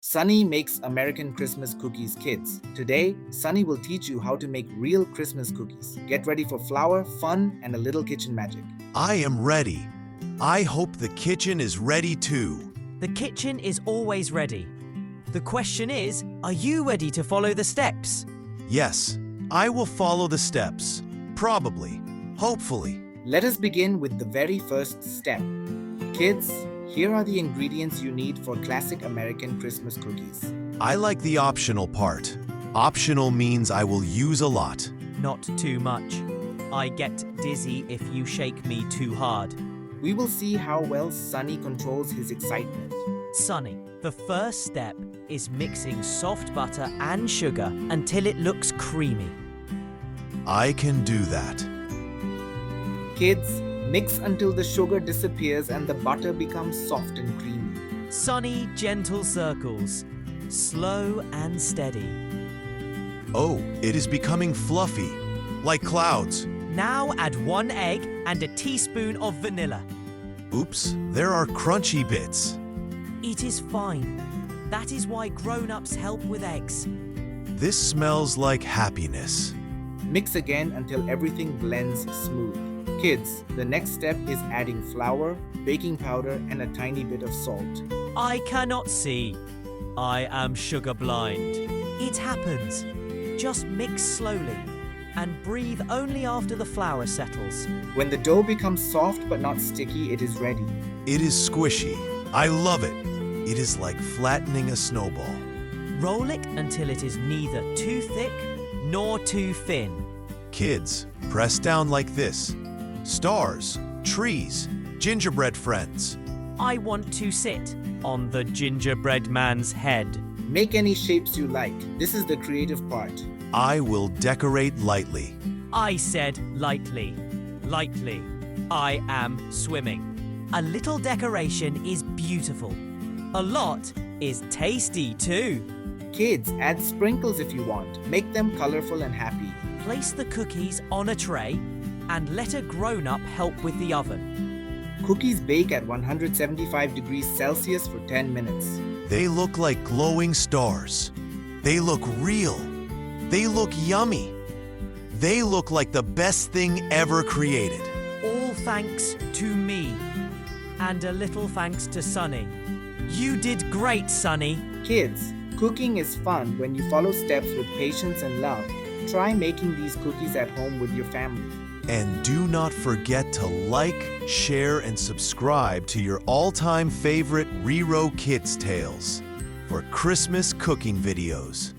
Sunny makes American Christmas cookies, kids. Today, Sunny will teach you how to make real Christmas cookies. Get ready for flour, fun, and a little kitchen magic. I am ready. I hope the kitchen is ready too. The kitchen is always ready. The question is, are you ready to follow the steps? Yes, I will follow the steps. Probably. Hopefully. Let us begin with the very first step. Kids, here are the ingredients you need for classic American Christmas cookies. I like the optional part. Optional means I will use a lot. Not too much. I get dizzy if you shake me too hard. We will see how well Sunny controls his excitement. Sunny, the first step is mixing soft butter and sugar until it looks creamy. I can do that. Kids, mix until the sugar disappears and the butter becomes soft and creamy. Sunny, gentle circles, slow and steady. Oh, it is becoming fluffy, like clouds. Now add 1 egg and a teaspoon of vanilla. Oops, there are crunchy bits. It is fine. That is why grown-ups help with eggs. This smells like happiness. Mix again until everything blends smooth. Kids, the next step is adding flour, baking powder, and a tiny bit of salt. I cannot see. I am sugar blind. It happens. Just mix slowly and breathe only after the flour settles. When the dough becomes soft but not sticky, it is ready. It is squishy. I love it. It is like flattening a snowball. Roll it until it is neither too thick nor too thin. Kids, press down like this. Stars, trees, gingerbread friends. I want to sit on the gingerbread man's head. Make any shapes you like. This is the creative part. I will decorate lightly. I said lightly. Lightly. I am swimming. A little decoration is beautiful. A lot is tasty too. Kids, add sprinkles if you want. Make them colorful and happy. Place the cookies on a tray and let a grown-up help with the oven. Cookies bake at 175 degrees Celsius for 10 minutes. They look like glowing stars. They look real. They look yummy. They look like the best thing ever created. All thanks to me. And a little thanks to Sunny. You did great, Sunny. Kids, cooking is fun when you follow steps with patience and love. Try making these cookies at home with your family. And do not forget to like, share, and subscribe to your all-time favorite RiRo Kids Tales for Christmas cooking videos.